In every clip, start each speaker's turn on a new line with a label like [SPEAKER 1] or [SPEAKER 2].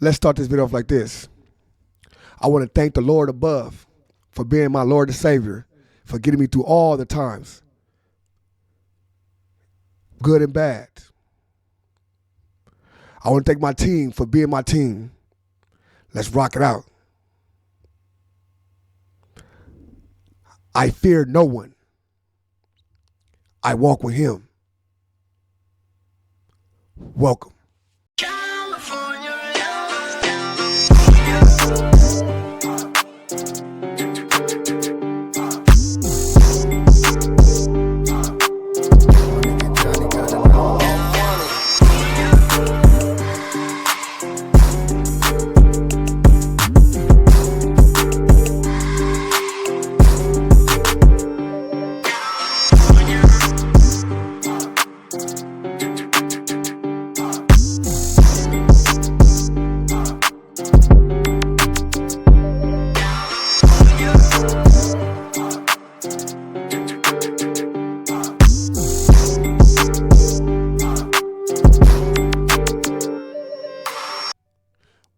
[SPEAKER 1] Let's start this video off like this. I want to thank the Lord above for being my Lord and Savior, for getting me through all the times, good and bad. I want to thank my team for being my team. Let's rock it out. I fear no one. I walk with him. Welcome.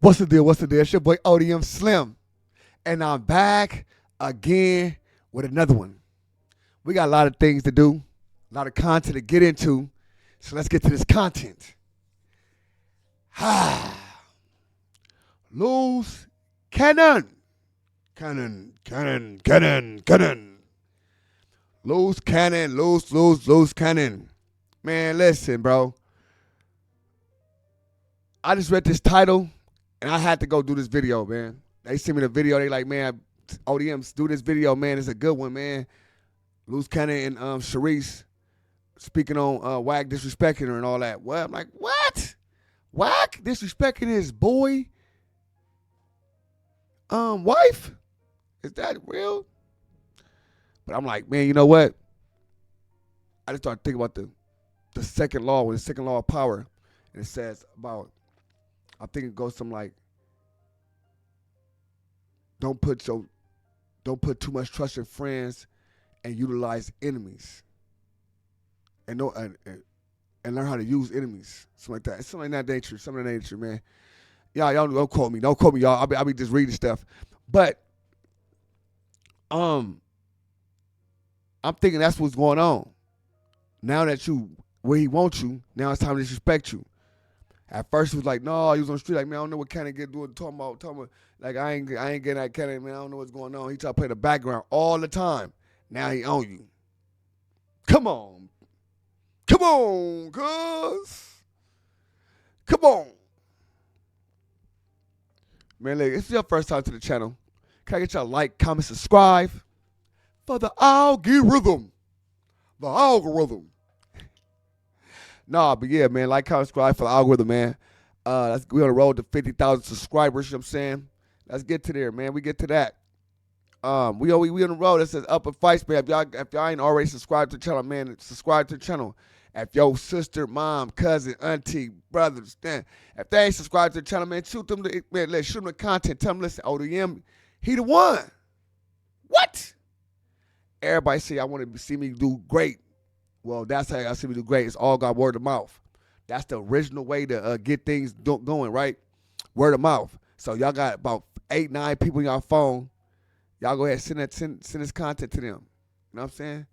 [SPEAKER 1] What's the deal? What's the deal? It's your boy ODM Slim. And I'm back again with another one. We got a lot of things to do, a lot of content to get into. So let's get to this content. Luce Cannon. Cannon. Luce Cannon. Luce Cannon. Man, listen, bro. I just read this title. And I had to go do this video, man. They sent me the video. They like, man, ODMs, do this video, man. It's a good one, man. Luce Cannon and Shereice speaking on Wack disrespecting her and all that. Well, I'm like, what? Wack disrespecting his boy wife? Is that real? But I'm like, man, you know what? I just started thinking about the second law, with the second law of power. And it says about, I think it goes something like, don't put too much trust in friends and utilize enemies. And learn how to use enemies. Something like that. It's something like that nature. Something like that nature, man. Y'all don't quote me. Don't quote me, y'all. I'll be just reading stuff. But I'm thinking that's what's going on. Now that where he wants you, now it's time to disrespect you. At first, he was like, no, he was on the street like, man, I don't know what Cannon get doing, talking about, like, I ain't getting that Cannon, man, I don't know what's going on. He try to play the background all the time. Now he on you. Come on, cuz. Come on. Man, look, if it's your first time to the channel, can I get y'all like, comment, subscribe for the algorithm. The algorithm. Nah, but yeah, man, like, comment, subscribe for the algorithm, man. We on the road to 50,000 subscribers, you know what I'm saying? Let's get to there, man. We get to that. We on the road that says Up and Fights, man. If y'all ain't already subscribed to the channel, man, subscribe to the channel. If your sister, mom, cousin, auntie, brothers, if they ain't subscribed to the channel, man, shoot them the content. Tell them, listen, ODM, he the one. What? Everybody say I want to see me do great. Well, that's how I see me do great. It's all got word of mouth. That's the original way to get things going, right? Word of mouth. So y'all got about 8, 9 people on y'all phone. Y'all go ahead and send this content to them. You know what I'm saying?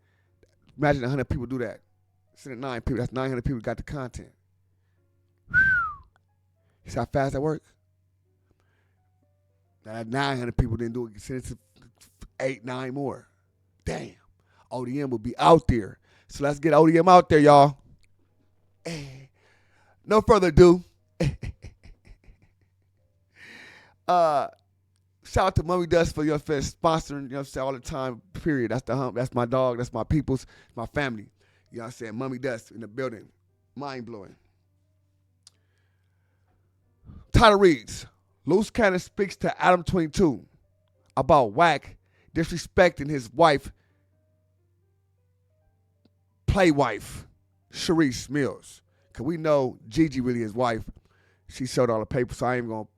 [SPEAKER 1] Imagine 100 people do that. Send it 9 people. That's 900 people got the content. You see how fast that works? Now 900 people didn't do it. Send it to 8, 9 more. Damn. ODM will be out there. So let's get ODM out there, y'all. No further ado. Shout out to Mummy Dust for your sponsoring, you know what I'm saying, all the time, period. That's the hump. That's my dog. That's my peoples. My family. You know what I'm saying? Mummy Dust in the building. Mind blowing. Title reads, Luce Cannon speaks to Adam 22 about Wack disrespecting his wife, play wife, Shereice Mills. Because we know Gigi really his wife. She showed all the papers, so I ain't going to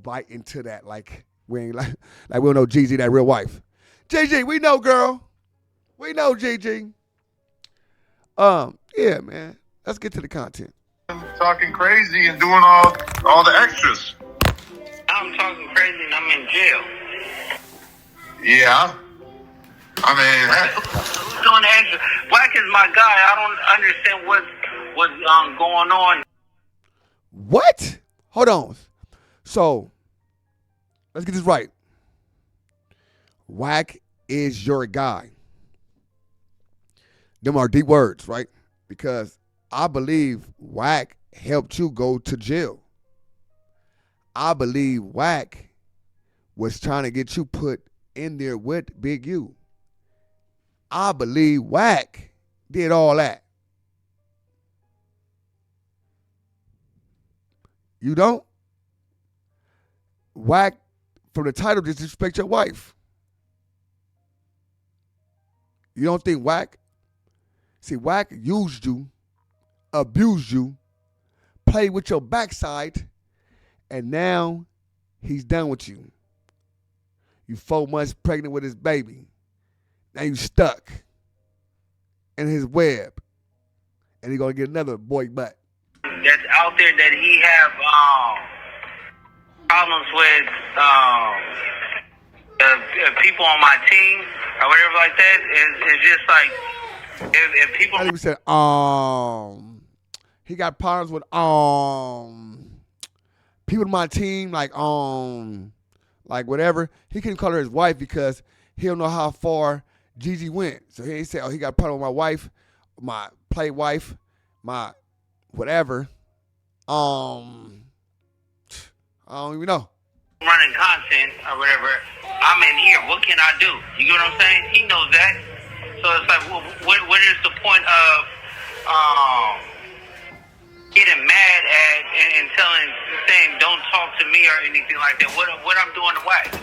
[SPEAKER 1] bite into that like we ain't like we don't know Gigi, that real wife. Gigi, we know, girl. We know Gigi. Yeah, man. Let's get to the content.
[SPEAKER 2] So talking crazy and doing all the extras.
[SPEAKER 3] I'm talking crazy and I'm in jail.
[SPEAKER 2] Yeah. I mean,
[SPEAKER 3] who's doing the extra? Wack is my guy. I don't understand what's going on.
[SPEAKER 1] What? Hold on. So, let's get this right. Wack is your guy. Them are deep words, right? Because I believe Wack helped you go to jail. I believe Wack was trying to get you put in there with Big U. I believe Wack did all that. You don't? Wack, from the title, disrespect your wife. You don't think Wack? See, Wack used you, abused you, played with your backside, and now he's done with you. You 4 months pregnant with his baby. Now you stuck in his web, and he's gonna get another boy butt.
[SPEAKER 3] That's out there that he have problems with people on my team or whatever like that. It's just like if people.
[SPEAKER 1] I think we said he got problems with people on my team like whatever. He couldn't call her his wife because he don't know how far Gigi went. So he said, he got a problem with my wife, my play wife, my whatever. I don't even know.
[SPEAKER 3] Running content or whatever, I'm in here. What can I do? You get what I'm saying? He knows that. So it's like, what is the point of getting mad at and saying don't talk to me or anything like that? What I'm doing to Wack?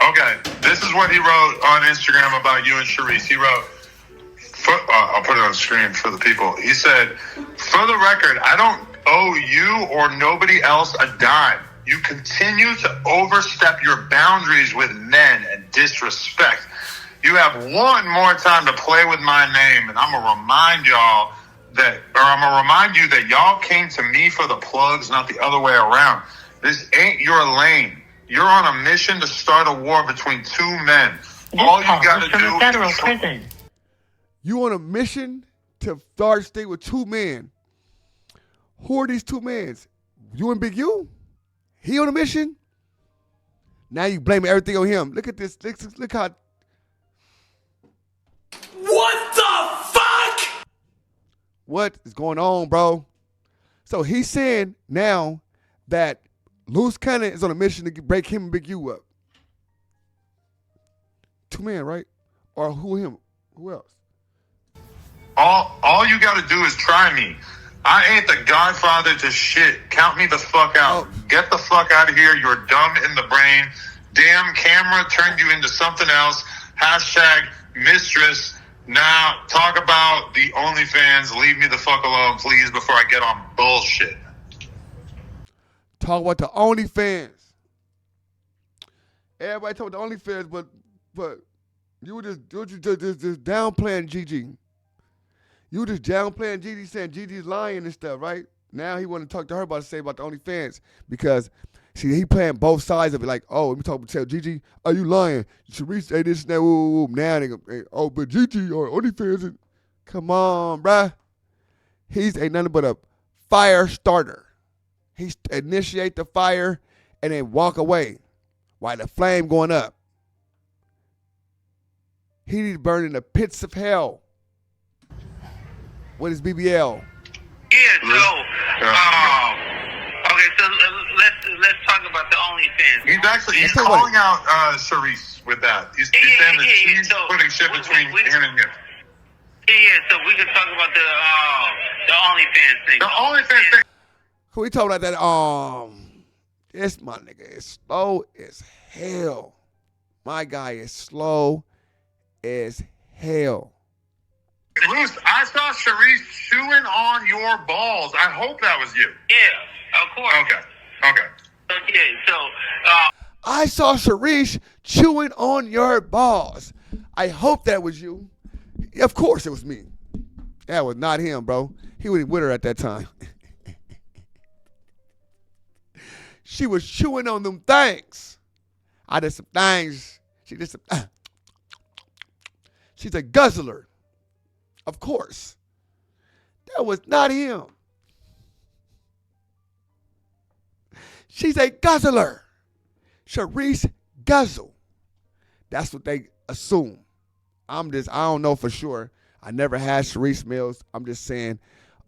[SPEAKER 2] okay, this is what he wrote on Instagram about you and Shereice. He wrote, I'll put it on the screen for the people. He said, for the record, I don't owe you or nobody else a dime. You continue to overstep your boundaries with men and disrespect. You have one more time to play with my name, and I'm going to remind you that y'all came to me for the plugs, not the other way around. This ain't your lane. You're on a mission to start a war between two men. All you got to do
[SPEAKER 4] federal prison.
[SPEAKER 1] You on a mission to start stay with two men. Who are these two men? You and Big U? He on a mission? Now you blame everything on him. Look at this. Look how.
[SPEAKER 5] What the fuck?
[SPEAKER 1] What is going on, bro? So he's saying now that Luce Cannon is on a mission to break him and Big U up. Two men, right? Or him? Who else?
[SPEAKER 2] All you got to do is try me. I ain't the Godfather to shit. Count me the fuck out.
[SPEAKER 1] Oh.
[SPEAKER 2] Get the fuck out of here. You're dumb in the brain. Damn camera turned you into something else. Hashtag mistress. Now talk about the OnlyFans. Leave me the fuck alone, please, before I get on bullshit.
[SPEAKER 1] Talk about the OnlyFans. Everybody talk about the OnlyFans, but you were just downplaying Gigi. You were just downplaying Gigi, saying Gigi's lying and stuff, right? Now he want to talk to her about to say about the OnlyFans because, see, he playing both sides of it. Like, oh, let me tell Gigi, are you lying? Shereice say this and that. Woo. Now they go, hey, oh, but Gigi or OnlyFans. Come on, bruh. He's ain't nothing but a fire starter. He initiate the fire and then walk away while the flame going up. He need to burn in the pits of hell. What is BBL?
[SPEAKER 3] Yeah, so okay, so let's talk about the OnlyFans.
[SPEAKER 2] He's calling out Shereice with that. He's saying that she's putting shit between him and him.
[SPEAKER 3] Yeah, so we can talk about the OnlyFans thing.
[SPEAKER 2] The OnlyFans thing.
[SPEAKER 1] Who we talking about that? This my nigga is slow as hell. My guy is slow as hell.
[SPEAKER 2] Luce, I saw Shereice chewing on your balls. I hope that was you.
[SPEAKER 3] Yeah, of course.
[SPEAKER 2] Okay.
[SPEAKER 3] Okay, so
[SPEAKER 1] I saw Shereice chewing on your balls. I hope that was you. Of course it was me. That was not him, bro. He was with her at that time. She was chewing on them things. I did some things. She did some. She's a guzzler. Of course. That was not him. She's a guzzler. Shereice guzzle. That's what they assume. I don't know for sure. I never had Shereice meals. I'm just saying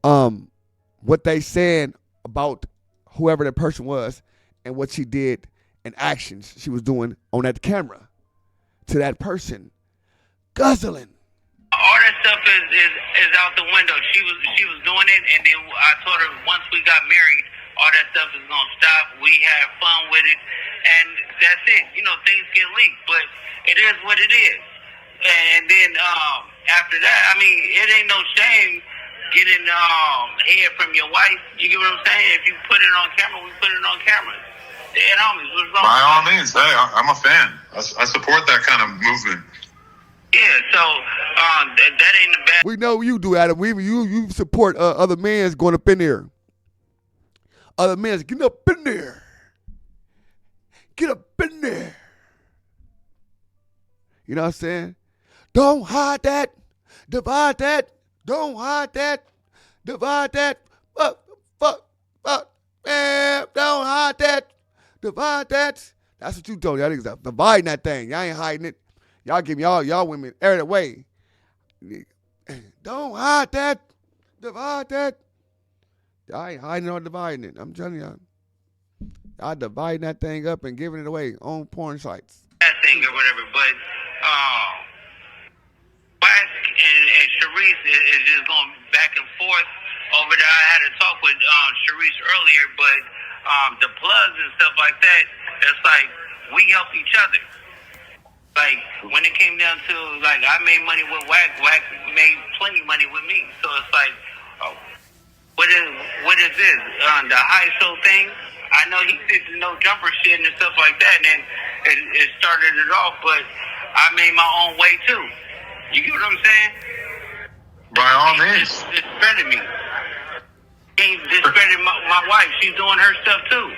[SPEAKER 1] what they saying about whoever that person was and what she did and actions she was doing on that camera to that person. Guzzling.
[SPEAKER 3] All that stuff is out the window. She was doing it, and then I told her once we got married, all that stuff is gonna stop. We had fun with it, and that's it. You know, things get leaked, but it is what it is. And then after that, I mean, it ain't no shame getting head from your wife. You get what I'm saying? If you put it on camera, we put it on camera. Dead homies, what's wrong?
[SPEAKER 2] By all means, hey, I'm a fan. I support that kind of movement.
[SPEAKER 3] Yeah, so that ain't the bad.
[SPEAKER 1] We know you do, Adam. You support other men's going up in there. Other men's getting up in there. Get up in there. You know what I'm saying? Don't hide that. Divide that. Don't hide that. Divide that. Fuck. Man, don't hide that. Divide that. That's what you told y'all niggas. Dividing that thing. Y'all ain't hiding it. Y'all give y'all women air it away. Don't hide that. Divide that. Y'all ain't hiding or dividing it. I'm telling y'all. Y'all dividing that thing up and giving it away on porn sites.
[SPEAKER 3] That thing or whatever, but Wack and Shereice is just going back and forth over there. I had a talk with Shereice earlier, but the plugs and stuff like that, it's like we help each other. Like, when it came down to, like, I made money with Wack, Wack made plenty money with me. So it's like, what is this? The high show thing? I know he did the no jumper shit and stuff like that, and it started it off, but I made my own way too. You get what I'm saying?
[SPEAKER 2] By all means.
[SPEAKER 3] Discredit me. He discredited my wife. She's doing her stuff too.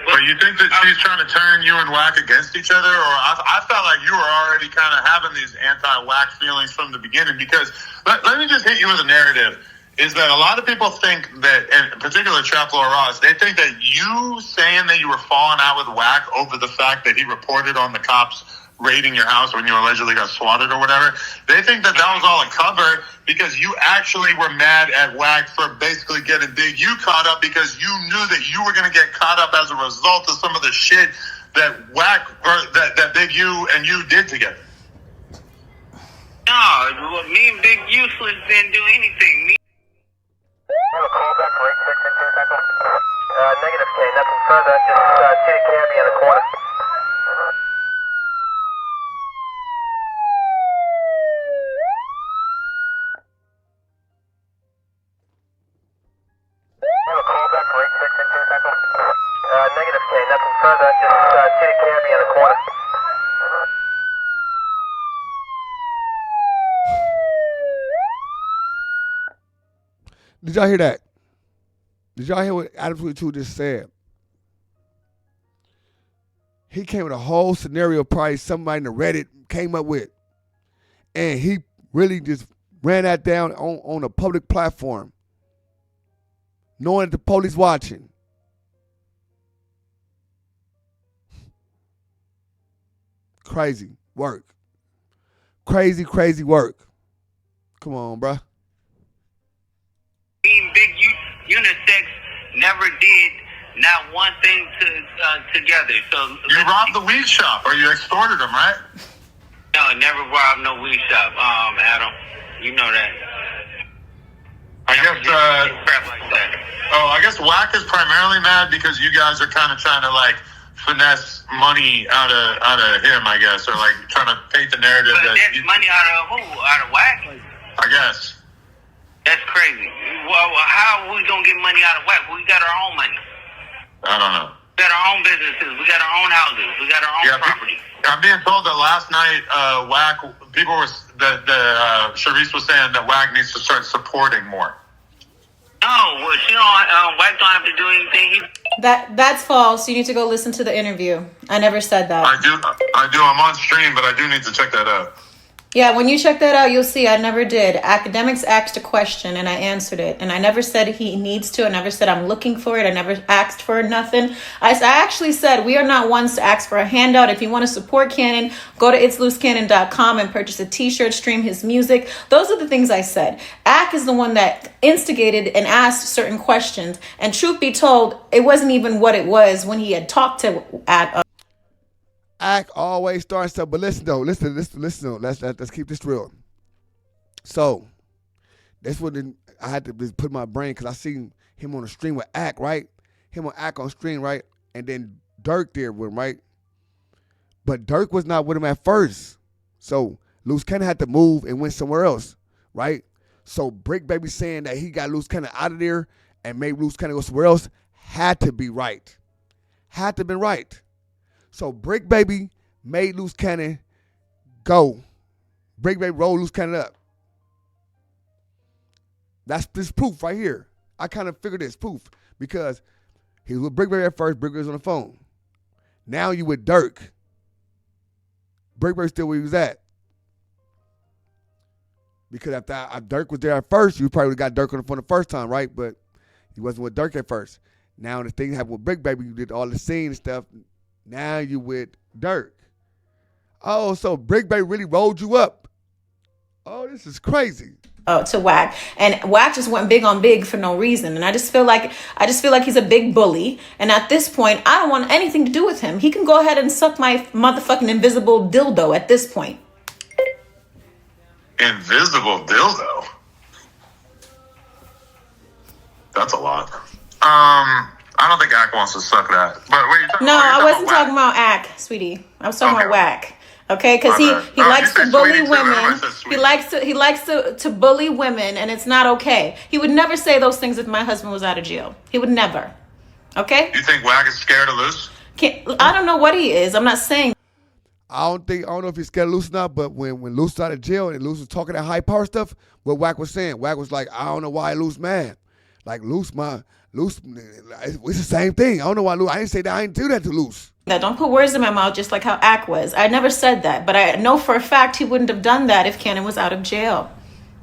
[SPEAKER 2] But you think that she's trying to turn you and Wack against each other? Or I felt like you were already kind of having these anti-Wack feelings from the beginning, because let me just hit you with a narrative. Is that a lot of people think that, and in particular Trap Lord Ross, they think that you saying that you were falling out with Wack over the fact that he reported on the cops raiding your house when you allegedly got swatted or whatever, they think that that was all a cover because you actually were mad at Wack for basically getting Big U caught up, because you knew that you were going to get caught up as a result of some of the shit that Wack, or that Big U and you did together.
[SPEAKER 3] No, me and Big Useless didn't do anything.
[SPEAKER 4] Negative K, nothing further, just city cabbie in the corner. Negative K, nothing further, just city cabbie in the corner.
[SPEAKER 1] Did y'all hear that? Did y'all hear what Adam 22 just said? He came with a whole scenario probably somebody in the Reddit came up with. And he really just ran that down on a public platform, knowing that the police watching. Crazy work. Crazy work. Come on, bruh.
[SPEAKER 3] Being Big Unisex never did not one thing together. So
[SPEAKER 2] You robbed the weed shop, or you extorted him, right?
[SPEAKER 3] No, never robbed no weed shop, Adam. You know that.
[SPEAKER 2] I guess,
[SPEAKER 3] Crap like that.
[SPEAKER 2] I guess Wack is primarily mad because you guys are kind of trying to, like, finesse money out of him, I guess, or, like, trying to paint the narrative
[SPEAKER 3] But
[SPEAKER 2] that...
[SPEAKER 3] that's money out of who? Out of Wack?
[SPEAKER 2] I guess.
[SPEAKER 3] That's crazy. Well, how are we going to get money out of Wack? We got our own money.
[SPEAKER 2] I don't know.
[SPEAKER 3] We got our own businesses. We got our own houses. We got our own property.
[SPEAKER 2] I'm being told that last night, Wack, Shereice was saying that Wack needs to start supporting more.
[SPEAKER 3] No, well, Wack don't have to do anything.
[SPEAKER 6] That's false. You need to go listen to the interview. I never said that.
[SPEAKER 2] I do. I'm on stream, but I do need to check that out.
[SPEAKER 6] Yeah, when you check that out, you'll see I never did. Academics asked a question and I answered it. And I never said he needs to. I never said I'm looking for it. I never asked for nothing. I actually said we are not ones to ask for a handout. If you want to support Cannon, go to itslucecannon.com and purchase a t-shirt, stream his music. Those are the things I said. Ack is the one that instigated and asked certain questions. And truth be told, it wasn't even what it was when he had talked to
[SPEAKER 1] Act always starts stuff, but listen though. Listen though. Let's keep this real. So that's what I had to just put my brain because I seen him on the stream with Act, right? Him on Act on stream, right? And then Dirk there with him, right? But Dirk was not with him at first. So Luce Cannon had to move and went somewhere else, right? So Brick Baby saying that he got Luce Cannon out of there and made Luce Cannon go somewhere else had to be right. Had to be right. So Brick Baby made Luce Cannon go. Brick Baby rolled Luce Cannon up. That's this proof right here. I kind of figured this proof because he was with Brick Baby at first. Brick Baby was on the phone. Now you with Dirk. Brick Baby still where he was at. Because if Dirk was there at first, you probably would have got Dirk on the phone the first time, right? But he wasn't with Dirk at first. Now the thing happened with Brick Baby, you did all the scene and stuff. Now you with Dirk. Oh, so Brick Baby really rolled you up. Oh, this is crazy.
[SPEAKER 6] To Wack, and Wack just went big on big for no reason, and I just feel like he's a big bully, and at this point I don't want anything to do with him. He can go ahead and suck my motherfucking invisible dildo at this point.
[SPEAKER 2] Invisible dildo? That's a lot. I don't think Ack wants to suck that. But wait,
[SPEAKER 6] I wasn't talking about Ack, sweetie. I was talking about Wack. Okay, because he likes to bully women. He likes to bully women, and it's not okay. He would never say those things if my husband was out of jail. He would never. Okay?
[SPEAKER 2] You think Wack is scared of Luce?
[SPEAKER 6] I don't know what he is. I'm not saying.
[SPEAKER 1] I don't know if he's scared of Luce or not, but when Luce was out of jail and Luce was talking that high power stuff, what Wack was saying, Wack was like, I don't know why Luce mad. Like Luce, it's the same thing. I don't know why Luce. I didn't say that. I didn't do that to Luce.
[SPEAKER 6] Don't put words in my mouth just like how Ack was. I never said that, but I know for a fact he wouldn't have done that if Cannon was out of jail.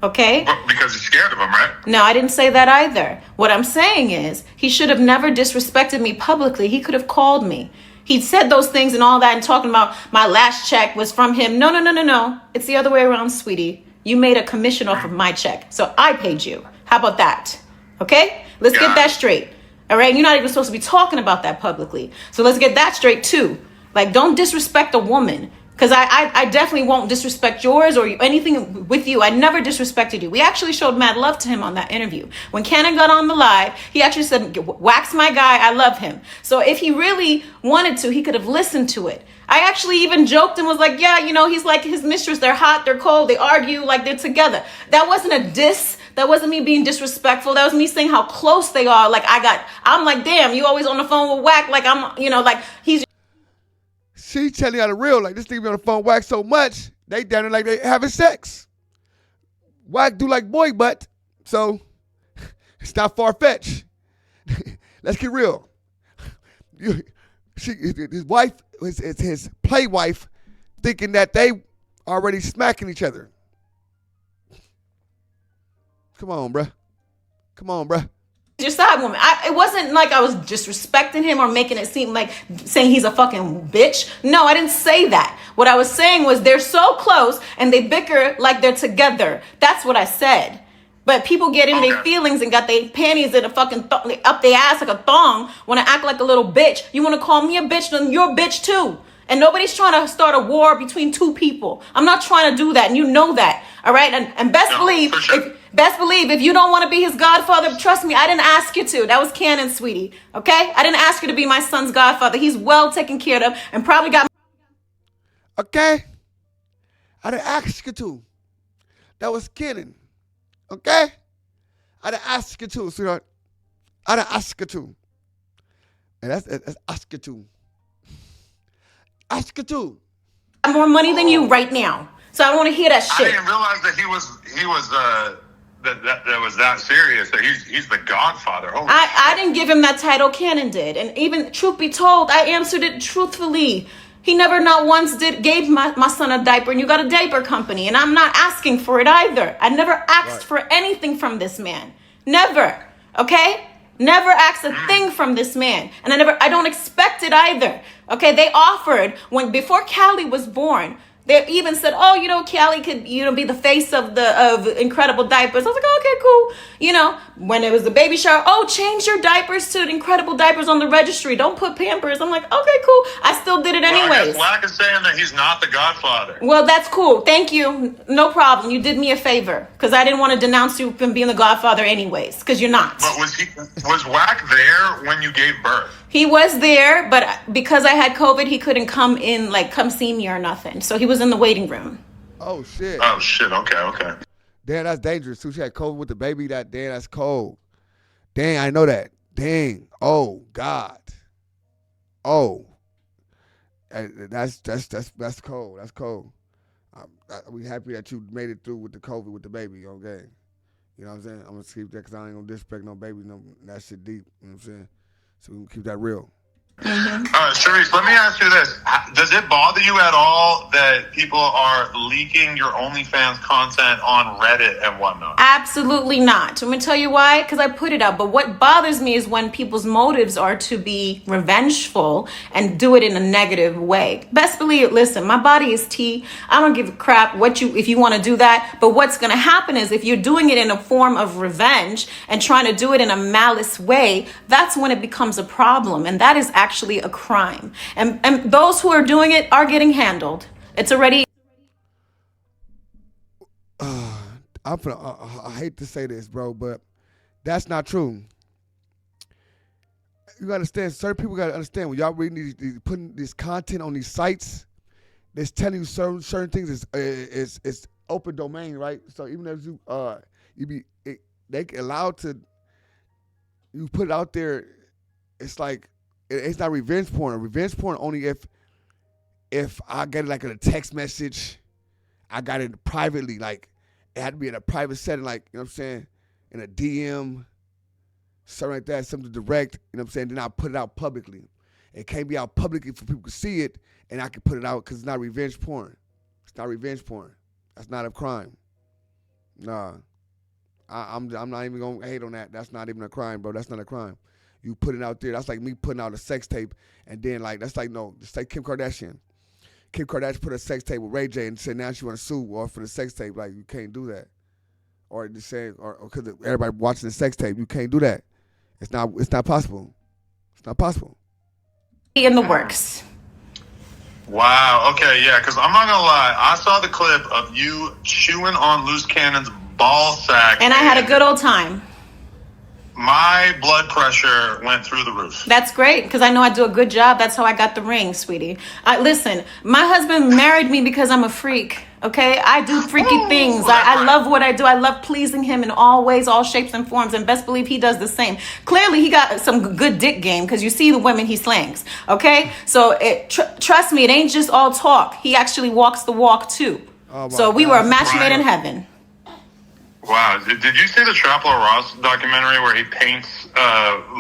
[SPEAKER 6] Okay?
[SPEAKER 2] Well, because he's scared of him, right?
[SPEAKER 6] No, I didn't say that either. What I'm saying is he should have never disrespected me publicly. He could have called me. He said those things and all that and talking about my last check was from him. No. It's the other way around, sweetie. You made a commission off of my check, so I paid you. How about that? Okay? Let's get that straight. All right, you're not even supposed to be talking about that publicly. So let's get that straight too. Like, don't disrespect a woman. Because I definitely won't disrespect yours or anything with you. I never disrespected you. We actually showed mad love to him on that interview. When Cannon got on the live, he actually said, Wack's my guy, I love him. So if he really wanted to, he could have listened to it. I actually even joked and was like, yeah, he's like his mistress. They're hot, they're cold, they argue, like they're together. That wasn't a diss. That wasn't me being disrespectful. That was me saying how close they are. Like I'm like, damn, you always on the phone with Wack. Like like he's.
[SPEAKER 1] She telling you the real. Like this nigga be on the phone with Wack so much, they down there like they having sex. Wack do like boy butt, so it's not far fetched. Let's get real. His wife, his play wife, thinking that they already smacking each other. Come on, bruh.
[SPEAKER 6] Your side woman. It wasn't like I was disrespecting him or making it seem like saying he's a fucking bitch. No, I didn't say that. What I was saying was they're so close and they bicker like they're together. That's what I said. But people get in their feelings and got their panties in a fucking up their ass like a thong, want to act like a little bitch. You want to call me a bitch, then you're a bitch too. And nobody's trying to start a war between two people. I'm not trying to do that, and you know that. All right? And best believe if you don't want to be his godfather, trust me, I didn't ask you to. That was Cannon, sweetie. Okay? I didn't ask you to be my son's godfather. He's well taken care of and probably got.
[SPEAKER 1] Okay? I didn't ask you to. That was Cannon. Okay? I didn't ask you to, sweetheart. I didn't ask you to. And that's ask you to. Ask you to.
[SPEAKER 6] More money than you right now. So I don't want to hear that shit.
[SPEAKER 2] I didn't realize that he was that was that serious. That he's the Godfather. Holy
[SPEAKER 6] I didn't give him that title. Cannon did. And even, truth be told, I answered it truthfully. He never not once gave my son a diaper, and you got a diaper company, and I'm not asking for it either. I never asked for anything from this man. Never. Okay? Never asked a thing from this man. And I don't expect it either. Okay? They offered, before Callie was born, they even said, oh, Callie could, be the face of Incredible Diapers. I was like, oh, okay, cool. When it was the baby shower, oh, change your diapers to Incredible Diapers on the registry. Don't put Pampers. I'm like, okay, cool. I still did it anyways.
[SPEAKER 2] I guess Wack is saying that he's not the Godfather.
[SPEAKER 6] Well, that's cool. Thank you. No problem. You did me a favor because I didn't want to denounce you from being the Godfather anyways, because you're not.
[SPEAKER 2] But was Wack there when you gave birth?
[SPEAKER 6] He was there, but because I had COVID, he couldn't come see me or nothing. So he was in the waiting room.
[SPEAKER 1] Oh, shit.
[SPEAKER 2] Okay.
[SPEAKER 1] Damn, that's dangerous. Too. She had COVID with the baby. That's cold. Dang, I know that. Dang. Oh, God. Oh. That's cold. That's cold. We happy that you made it through with the COVID with the baby, okay? You know what I'm saying? I'm going to keep that because I ain't going to disrespect no baby. No, that shit deep. You know what I'm saying? So we can keep that real.
[SPEAKER 2] Shereice, let me ask you this. Does it bother you at all that people are leaking your OnlyFans content on Reddit and whatnot?
[SPEAKER 6] Absolutely not. I'm going to tell you why. Because I put it up. But what bothers me is when people's motives are to be revengeful and do it in a negative way. Best believe it. Listen, my body is tea. I don't give a crap if you want to do that. But what's going to happen is if you're doing it in a form of revenge and trying to do it in a malice way, that's when it becomes a problem. And that is actually a crime. And those who are doing it are getting handled. It's already...
[SPEAKER 1] I hate to say this, bro, but that's not true. You gotta understand, certain people gotta understand when y'all reading putting this content on these sites, that's telling you certain things is open domain, right? So even if they allowed to, you put it out there, it's like it's not revenge porn. Revenge porn only if I get it like in a text message, I got it privately, like it had to be in a private setting, like, you know what I'm saying, in a DM, something like that, something direct, you know what I'm saying, then I put it out publicly. It can't be out publicly for people to see it, and I can put it out because it's not revenge porn. It's not revenge porn. That's not a crime. Nah. I'm not even going to hate on that. That's not even a crime, bro. That's not a crime. You put it out there. That's like me putting out a sex tape, and then, like, that's like, no, it's like Kim Kardashian. Kim Kardashian put a sex tape with Ray J and said now she want to sue or for the sex tape. Like, you can't do that. Or just say, or because everybody watching the sex tape, you can't do that. It's not possible. It's not possible.
[SPEAKER 6] In the works.
[SPEAKER 2] Wow. Okay. Yeah. Because I'm not gonna lie, I saw the clip of you chewing on Luce Cannon's ball sack,
[SPEAKER 6] and I had a good old time.
[SPEAKER 2] My blood pressure went through the roof.
[SPEAKER 6] That's great, because I know I do a good job. That's how I got the ring, sweetie. Listen, my husband married me because I'm a freak, okay? I do freaky things. I love what I do. I love pleasing him in all ways, all shapes and forms, and best believe he does the same. Clearly, he got some good dick game, because you see the women he slangs, okay? So trust me, it ain't just all talk. He actually walks the walk, too. So we were a match made in heaven.
[SPEAKER 2] Wow. Did you see the Trapler Ross documentary where he paints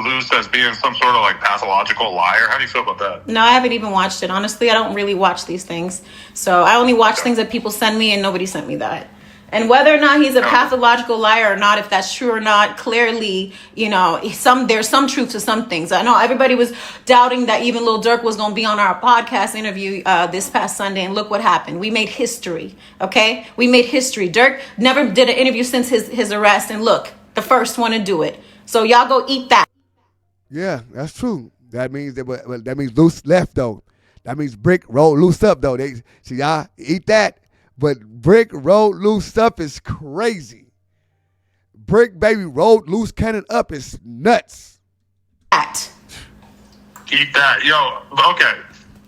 [SPEAKER 2] Luce as being some sort of like pathological liar? How do you feel about that?
[SPEAKER 6] No, I haven't even watched it. Honestly, I don't really watch these things. So I only watch things that people send me, and nobody sent me that. And whether or not he's a pathological liar or not, if that's true or not, clearly, there's some truth to some things. I know everybody was doubting that even Lil Durk was going to be on our podcast interview this past Sunday. And look what happened. We made history. Okay. We made history. Durk never did an interview since his arrest. And look, the first one to do it. So y'all go eat that.
[SPEAKER 1] Yeah, that's true. That means Luce left, though. That means Brick rolled Luce up, though. Y'all eat that. But Brick rolled Luce up is crazy. Brick baby rolled Luce Cannon up is nuts.
[SPEAKER 2] Eat that, yo. Okay.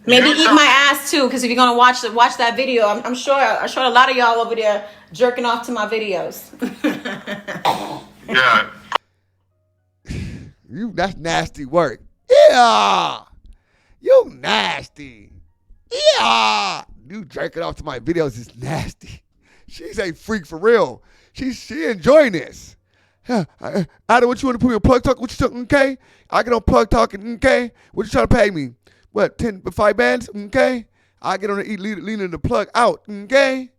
[SPEAKER 6] Maybe eat my ass too, because if you're gonna watch that video, I'm sure a lot of y'all over there jerking off to my videos.
[SPEAKER 2] Yeah.
[SPEAKER 1] That's nasty work. Yeah. You nasty. Yeah. You jerking off to my videos is nasty. She's a freak for real. She enjoying this. Yeah, I don't want you want to put me on plug talk. What you talking? Okay, I get on plug talking. Okay, what you trying to pay me? What 5 bands? Okay, I get on the eat leaning the plug out. Okay,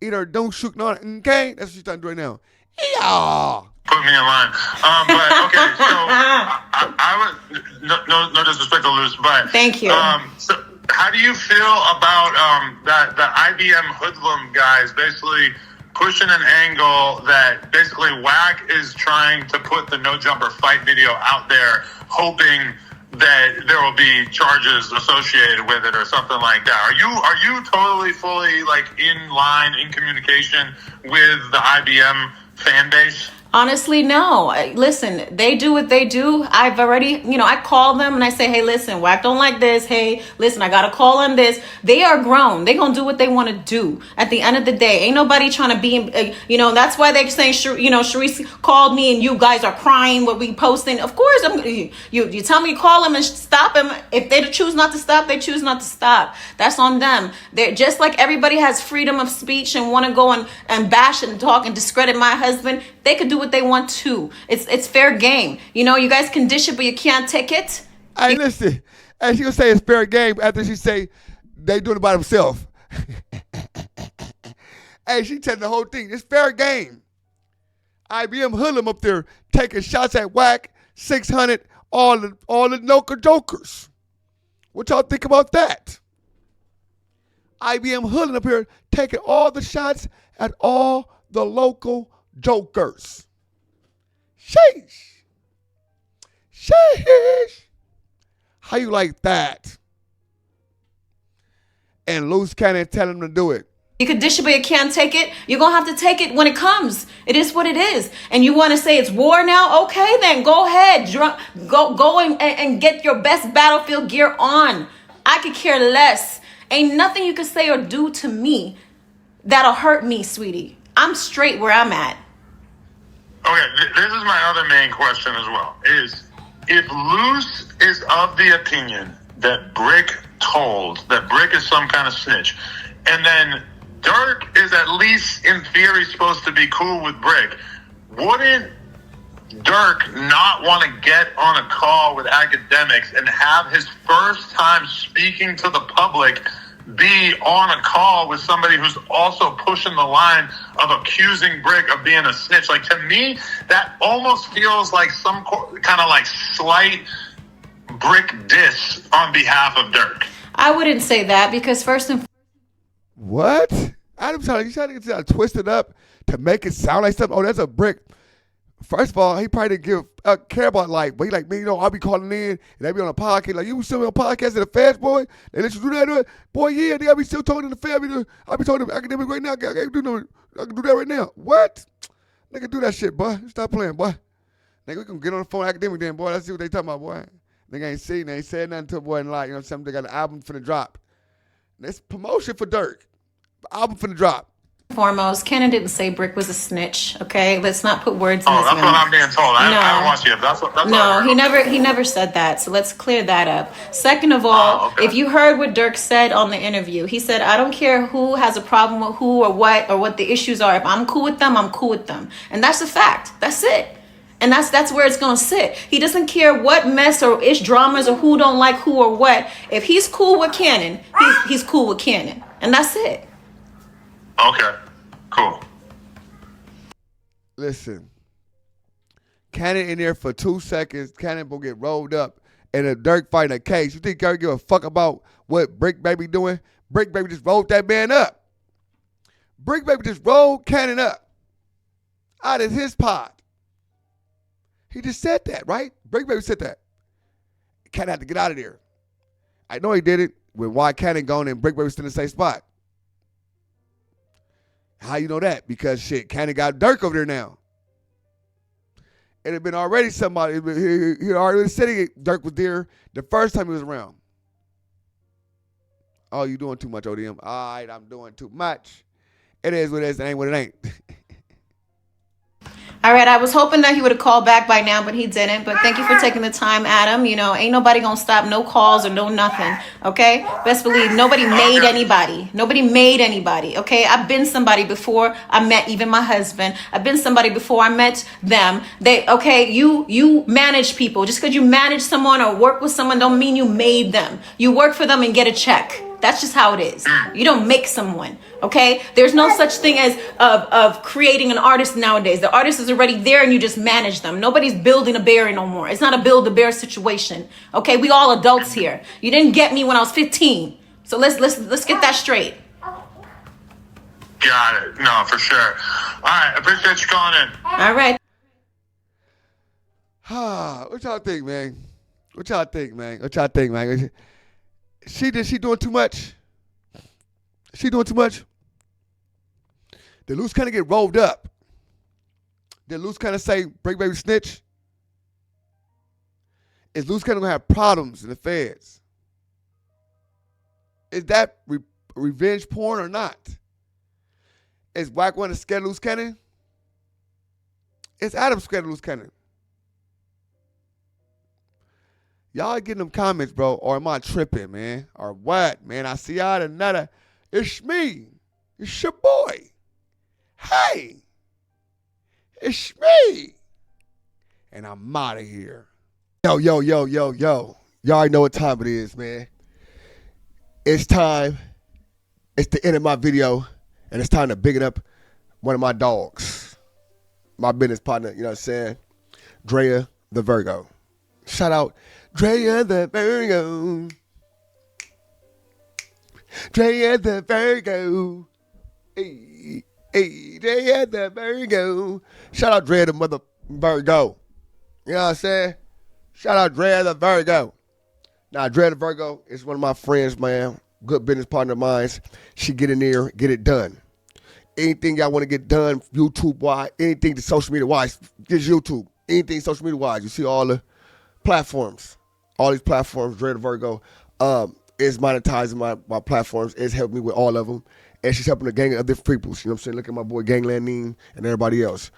[SPEAKER 1] either don't shoot on it. Okay, that's what she's trying to do right now. Yeah.
[SPEAKER 2] Put me in line. But okay, so I would no disrespect to Luce, but
[SPEAKER 6] Thank you.
[SPEAKER 2] So how do you feel about that the IBM hoodlum guys basically pushing an angle that basically Wack is trying to put the no jumper fight video out there, hoping that there will be charges associated with it or something like that? Are you totally fully like in line in communication with the IBM fan base?
[SPEAKER 6] Honestly, no. Listen, they do what they do. I've already, I call them and I say, hey, listen, Wack don't like this. Hey, listen, I got a call on this. They are grown. They going to do what they want to do. At the end of the day, ain't nobody trying to be, that's why they're saying, Shereice called me and you guys are crying what we posting. Of course, you tell me to call them and stop them. If they choose not to stop, they choose not to stop. That's on them. They're just like everybody has freedom of speech and want to go and bash and talk and discredit my husband. They could do what they want to. It's fair game. You guys can dish it, but you can't take it.
[SPEAKER 1] Hey, listen. And she gonna say it's fair game after she say they doing it by themselves. Hey, she telling the whole thing. It's fair game. IBM hoodlum up there taking shots at Wack, 600, all the local jokers. What y'all think about that? IBM hoodlum up here taking all the shots at all the local jokers. Sheesh. Sheesh. How you like that? And Luce Cannon tell him to do it.
[SPEAKER 6] You could dish it, but you can't take it. You're going to have to take it when it comes. It is what it is. And you want to say it's war now? Okay, then go ahead. Go and get your best battlefield gear on. I could care less. Ain't nothing you can say or do to me that'll hurt me, sweetie. I'm straight where I'm at.
[SPEAKER 2] Okay, this is my other main question as well, is if Luce is of the opinion that Brick is some kind of snitch, and then Dirk is at least in theory supposed to be cool with Brick, wouldn't Dirk not want to get on a call with academics and have his first time speaking to the public be on a call with somebody who's also pushing the line of accusing Brick of being a snitch? Like, to me, that almost feels like some kind of like slight Brick diss on behalf of Dirk.
[SPEAKER 6] I wouldn't say that because first and
[SPEAKER 1] What? I'm trying to get twist it up to make it sound like something. Oh, that's a Brick. First of all, he probably didn't care about life, but he like, man, I'll be calling in and they be on a podcast. Like, you still on a podcast at the feds, boy? They let you do that? Boy, yeah, they be still talking to the feds. I'll be talking to academic right now. I can do that right now. What? Nigga, do that shit, boy. Stop playing, boy. Nigga, we can get on the phone academic then, boy. Let's see what they talking about, boy. Nigga ain't seen, they ain't said nothing to a boy in life. You know what I'm saying? They got an album finna drop. That's promotion for Dirk. The album finna drop.
[SPEAKER 6] foremost, Cannon didn't say Brick was a snitch. Okay, let's not put words in his mouth.
[SPEAKER 2] Oh, that's what I'm being told. I don't want you. That's what
[SPEAKER 6] he never said that. So let's clear that up. Second of all, if you heard what Dirk said on the interview, he said, "I don't care who has a problem with who or what the issues are. If I'm cool with them, I'm cool with them," and that's a fact. That's it. And that's where it's gonna sit. He doesn't care what mess or ish dramas or who don't like who or what. If he's cool with Cannon, he's cool with Cannon, and that's it.
[SPEAKER 2] Okay, cool.
[SPEAKER 1] Listen, Cannon in there for 2 seconds. Cannon will get rolled up in a Dirk fighting a case. You think Dirk give a fuck about what Brick Baby doing? Brick Baby just rolled that man up. Brick Baby just rolled Cannon up out of his pod. He just said that, right? Brick Baby said that. Cannon had to get out of there. I know he did it with why Cannon gone and Brick Baby still in the same spot. How you know that? Because shit, Cannon got Dirk over there now. It had been already somebody. He already said Dirk was there the first time he was around. Oh, you doing too much, ODM. All right, I'm doing too much. It is what it is. It ain't what it ain't.
[SPEAKER 6] I All right, I was hoping that he would have called back by now, but he didn't. But thank you for taking the time, Adam. You know, ain't nobody gonna stop no calls or no nothing, okay? Best believe nobody made anybody. Nobody made anybody, okay? I've been somebody before I met even my husband. I've been somebody before I met them. You manage people. Just because you manage someone or work with someone don't mean you made them. You work for them and get a check. That's just how it is. You don't make someone, okay? There's no such thing as of creating an artist nowadays. The artist is already there and you just manage them. Nobody's building a bear no more. It's not a build a bear situation, okay? We all adults here. You didn't get me when I was 15. So let's get that straight.
[SPEAKER 2] Got it. No, for sure. All right, appreciate you calling in.
[SPEAKER 6] All right.
[SPEAKER 1] What y'all think, man? What y'all think, man? She doing too much? She doing too much? Did Luce Cannon get rolled up? Did Luce Cannon say, break baby snitch? Is Luce Cannon going to have problems in the feds? Is that revenge porn or not? Is Wack want to scare Luce Cannon? Is Adam scared of Luce Cannon? Y'all getting them comments, bro, or am I tripping, man? Or what, man? I see y'all another. It's me. It's your boy. Hey. It's me. And I'm out of here. Yo. Y'all already know what time it is, man. It's time. It's the end of my video. And it's time to big it up one of my dogs. My business partner, you know what I'm saying? Drea the Virgo. Shout out Drea the Virgo. Drea the Virgo. Hey, Drea the Virgo. Shout out Drea the mother Virgo. You know what I'm saying? Shout out Drea the Virgo. Now, Drea the Virgo is one of my friends, man. Good business partner of mine. She get in there, get it done. Anything y'all want to get done, YouTube-wise, anything to social media-wise, just YouTube. Anything social media-wise. You see all the platforms. All these platforms, Drea the Virgo, is monetizing my platforms, is helping me with all of them. And she's helping a gang of other people. You know what I'm saying? Look at my boy Gangland Neem and everybody else.